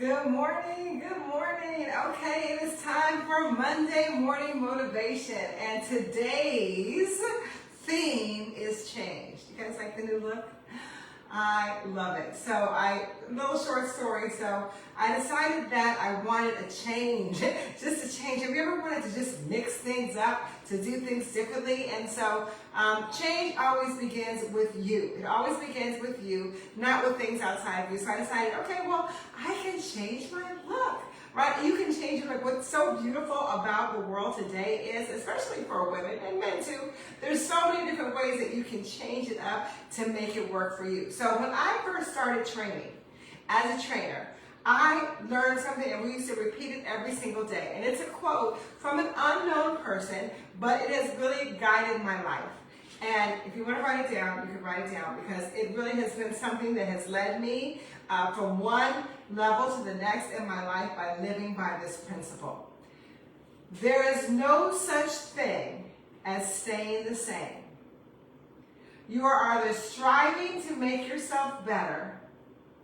Good morning, good morning. Okay, it is time for Monday Morning Motivation, and today's theme is change. You guys like the new look? I love it. So little short story. So I decided that I wanted a change, just a change. Have you ever wanted to just mix things up, to do things differently? And so change always begins with you. It always begins with you, not with things outside of you. So I decided, okay, well, I can change my look. Right? You can change it. Like, what's so beautiful about the world today is, especially for women and men too, there's so many different ways that you can change it up to make it work for you. So when I first started training as a trainer, I learned something and we used to repeat it every single day. And it's a quote from an unknown person, but it has really guided my life. And if you want to write it down, you can write it down, because it really has been something that has led me from one level to the next in my life by living by this principle. There is no such thing as staying the same. You are either striving to make yourself better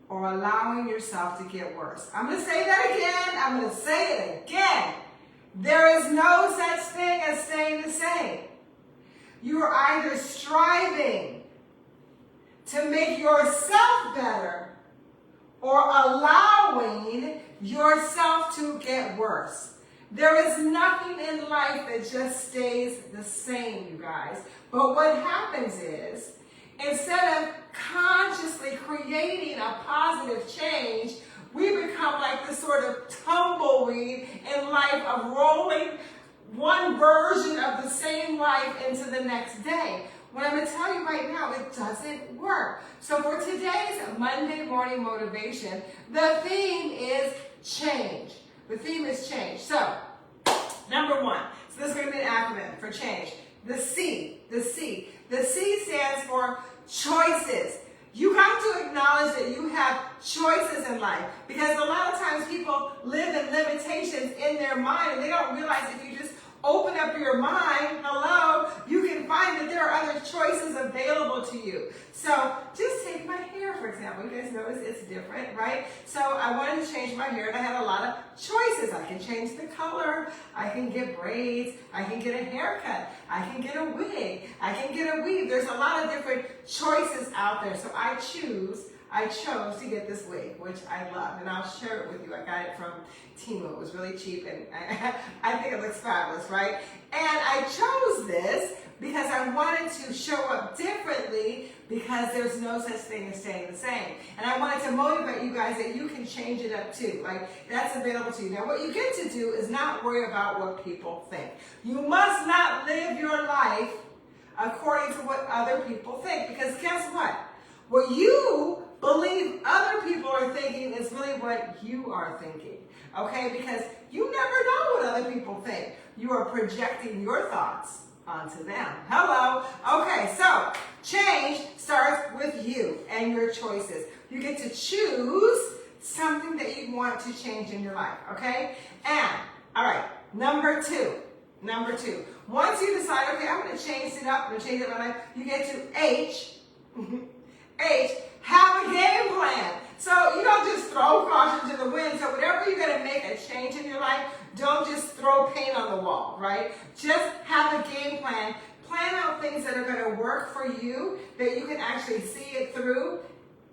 or allowing yourself to get worse. I'm going to say that again. I'm going to say it again. There is no such thing as staying the same. You are either striving to make yourself better or allowing yourself to get worse. There is nothing in life that just stays the same, you guys. But what happens is, instead of consciously creating a positive change, we become like this sort of tumbleweed in life of rolling one version of the same life into the next day. What I'm going to tell you right now, it doesn't work. So for today's Monday Morning Motivation, the theme is change. The theme is change. So, number one. So this is going to be an acronym for change. The C. The C. The C stands for choices. You have to acknowledge that you have choices in life, because a lot of times people live in limitations in their mind and they don't realize if you just open up your mind, you can find that there are other choices available to you. So just take my hair, for example. You guys notice it's different, right? So I wanted to change my hair and I had a lot of choices. I can change the color. I can get braids. I can get a haircut. I can get a wig. I can get a weave. There's a lot of different choices out there. So I chose to get this wig, which I love, and I'll share it with you. I got it from Temu. It was really cheap, and I think it looks fabulous, right? And I chose this because I wanted to show up differently, because there's no such thing as staying the same. And I wanted to motivate you guys that you can change it up too. Like, that's available to you. Now, what you get to do is not worry about what people think. You must not live your life according to what other people think, because guess what? What you believe other people are thinking is really what you are thinking, okay? Because you never know what other people think. You are projecting your thoughts onto them. Hello? Okay, so change starts with you and your choices. You get to choose something that you want to change in your life, okay? And, all right, number two. Once you decide, okay, I'm going to change it up, I'm going to change it up my life, you get to H. Have a game plan. So you don't just throw caution to the wind. So whenever you're going to make a change in your life, don't just throw paint on the wall, right? Just have a game plan. Plan out things that are going to work for you, that you can actually see it through.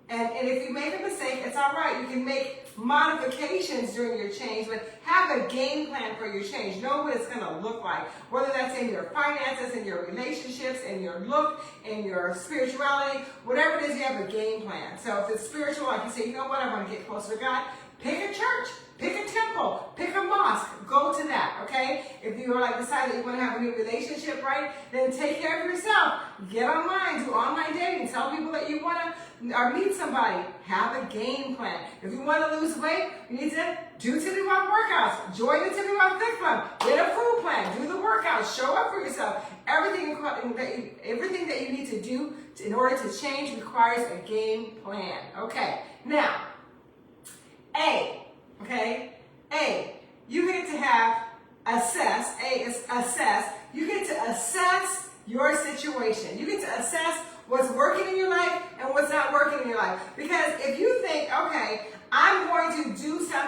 And if you make a mistake, it's all right. You can make modifications during your change, but have a game plan for your change. Know what it's going to look like, whether that's in your finances, in your relationships, in your look, in your spirituality, whatever it is, you have a game plan. So if it's spiritual, like you say, you know what, I want to get closer to God, pick a church, pick a temple, pick a mosque, go to that, okay? If you decide that you want to have a new relationship, right, then take care of yourself. Get online, do online dating, tell people that you want to meet somebody, have a game plan. If you want to lose weight, you need to do TiffanyRotheWorkouts, join the Tiffany Rothe Fit Club, get a food plan, do the workouts, show up for yourself. Everything that you need to do in order to change requires a game plan. Okay, now, A, you get to have assess. A is assess. You get to assess your situation. You get to assess what's working in your life and what's not working in your life. Because if you think, okay, I'm going to do something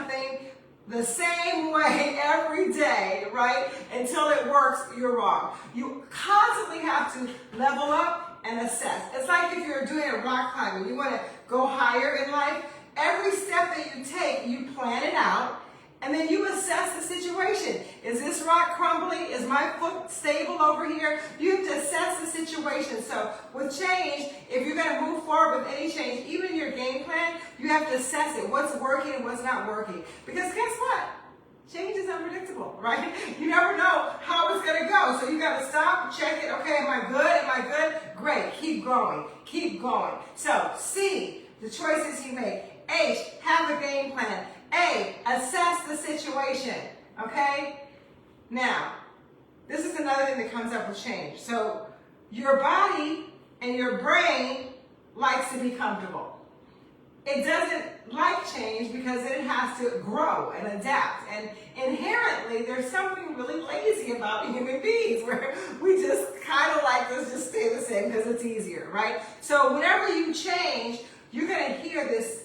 the same way every day, right? Until it works, you're wrong. You constantly have to level up and assess. It's like if you're doing a rock climbing, you want to go higher in life. Every step that you take, you plan it out, and then you assess the situation. Is this rock crumbling? Is my foot stable over here? You have to assess the situation. So with change, if you're going to move forward with any change, even your game plan, you have to assess it. What's working and what's not working. Because guess what? Change is unpredictable, right? You never know how it's going to go. So you got to stop, check it. Okay, am I good? Am I good? Great. Keep going. Keep going. So C, the choices you make. H, have a game plan. A, assess the situation, okay? Now, this is another thing that comes up with change. So, your body and your brain likes to be comfortable. It doesn't like change because it has to grow and adapt. And inherently, there's something really lazy about human beings where we just kind of like, let's just stay the same because it's easier, right? So, whenever you change, you're going to hear this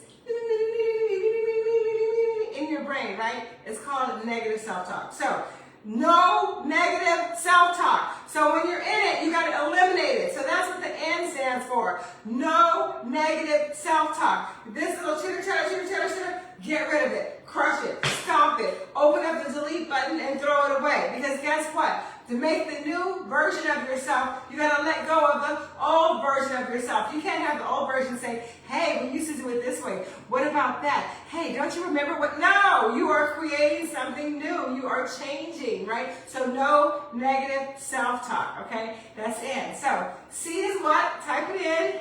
in your brain, right? It's called negative self-talk. So, no negative self-talk. So when you're in it, you got to eliminate it. So that's what the N stands for. No negative self-talk. This little chitter, get rid of it. Crush it. Stomp it. Open up the delete button and throw it away. Because guess what? To make the new version of yourself, you got to let go of the old version of yourself. You can't have the old version say, hey, we used to do it this way. What about that? Hey, don't you remember what? No, you are creating something new. You are changing, right? So no negative self-talk, okay? That's N. So C is what? Type it in.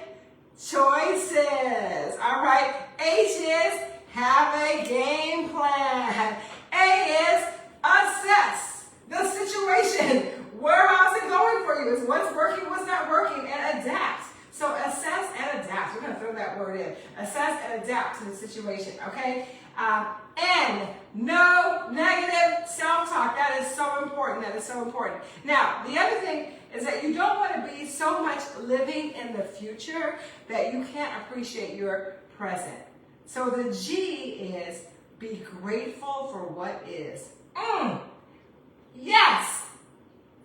Choices. All right. H is have a game plan. A is assess the situation. How's it going for you? Is what's working, what's not working, and adapt. So assess and adapt. We're going to throw that word in. Assess and adapt to the situation, okay? N, no negative self-talk. That is so important. That is so important. Now, the other thing is that you don't want to be so much living in the future that you can't appreciate your present. So the G is be grateful for what is. Yes!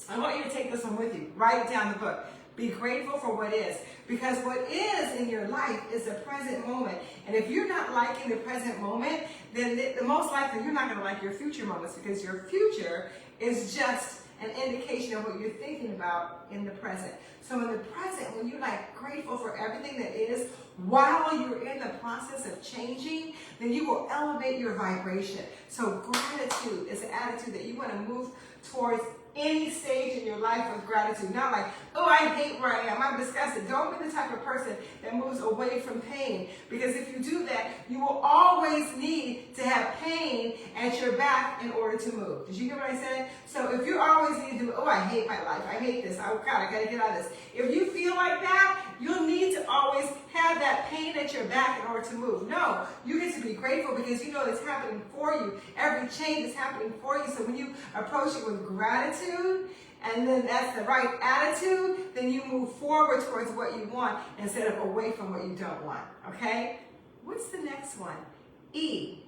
I want you to take this one with you. Write it down in the book. Be grateful for what is. Because what is in your life is the present moment. And if you're not liking the present moment, then the most likely you're not going to like your future moments, because your future is just an indication of what you're thinking about in the present. So in the present, when you're like grateful for everything that is, while you're in the process of changing, then you will elevate your vibration. So gratitude is an attitude that you want to move towards any stage in your life with gratitude. Not like, oh, I hate where I am, I'm disgusted. Don't be the type of person that moves away from pain. Because if you do that, you will always need to have pain at your back in order to move. Did you hear what I said? So if you always need to, oh, I hate my life, I hate this, oh God, I gotta get out of this. If you feel like that, you'll need to always have that pain at your back in order to move. No, you get to be grateful because you know it's happening for you. Every change is happening for you. So when you approach it with gratitude, and then that's the right attitude, then you move forward towards what you want instead of away from what you don't want. Okay? What's the next one? E.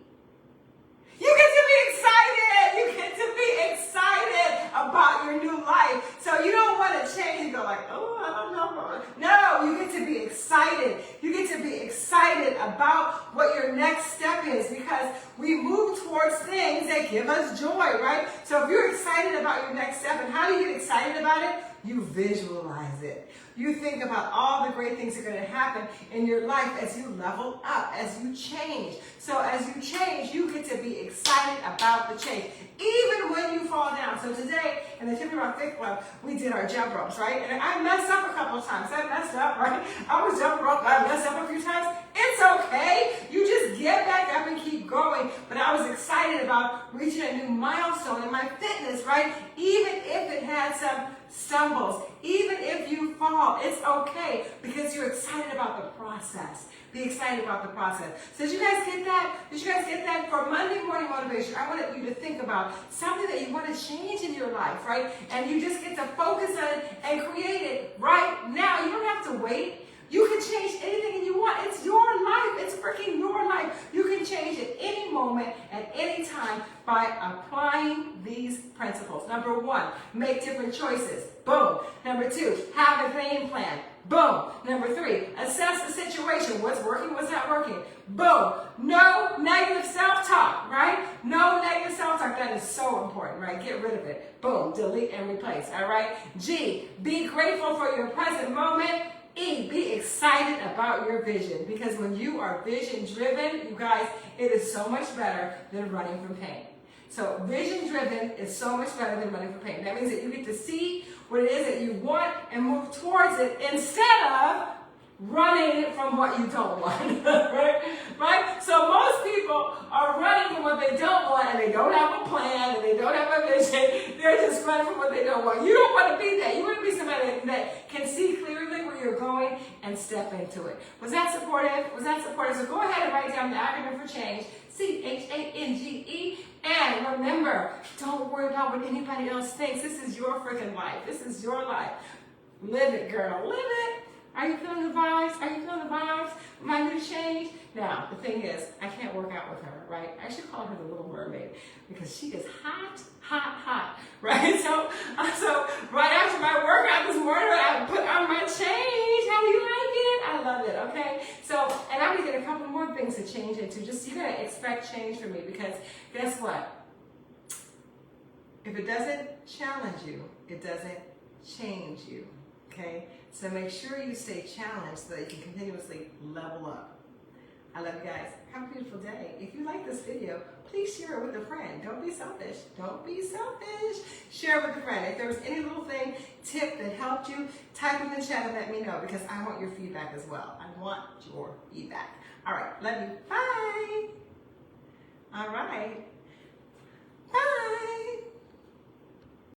You get to be excited. You get to be excited about your new life. So you don't want to change and go like, oh, I don't know. No, you get to be excited. You get to be excited about what your next step is, because we move towards things that give us joy, right? So if you're excited about your next step, and how do you get excited about it? You visualize it. You think about all the great things that are going to happen in your life as you level up, as you change. So as you change, you get to be excited about the change, even when you fall down. So today in the Tiffany Rothe Fit Club, we did our jump ropes, right? And I messed up a couple of times. I messed up, right? I was jumping rope. I messed up a few times. It's okay. You just get back up and keep going. But I was excited about reaching a new milestone in my fitness, right? Even if it had some stumbles, even if you fall, it's okay, because you're excited about the process. Be excited about the process. So did you guys get that? Did you guys get that? For Monday Morning Motivation, I wanted you to think about something that you want to change in your life, right? And you just get to focus on it and create it right now. You don't have to wait. You can change anything you want. It's your life. It's freaking your life. You can change it any moment. moment, at any time by applying these principles. Number 1, make different choices. Boom. Number 2, have a game plan. Boom. Number 3, assess the situation. What's working, what's not working. Boom. No negative self-talk, right? No negative self-talk. That is so important, right? Get rid of it. Boom. Delete and replace, all right? G, be grateful for your present moment. E, be excited about your vision, because when you are vision driven, you guys, it is so much better than running from pain. So vision driven is so much better than running from pain. That means that you get to see what it is that you want and move towards it instead of running from what you don't want, right? So most people are running from what they don't want, and they don't have a plan, and they don't have a vision. They're just running from what they don't want. You don't want to be that. You want to be somebody that can see clearly where you're going and step into it. Was that supportive? Was that supportive? So go ahead and write down the acronym for change, CHANGE. And remember, don't worry about what anybody else thinks. This is your freaking life. This is your life. Live it, girl. Live it. Are you feeling the vibes? Are you feeling the vibes? Am I going to change? Now, the thing is, I can't work out with her, right? I should call her the Little Mermaid, because she is hot, hot, hot, right? So right after my workout this morning, I put on my change. How do you like it? I love it, okay? So, and I'm going to get a couple more things to change into. Just, you're going to expect change from me, because guess what? If it doesn't challenge you, it doesn't change you. Okay, so make sure you stay challenged so that you can continuously level up. I love you guys. Have a beautiful day. If you like this video, please share it with a friend. Don't be selfish. Don't be selfish. Share it with a friend. If there was any little thing, tip that helped you, type in the chat and let me know, because I want your feedback as well. I want your feedback. All right, love you. Bye. All right.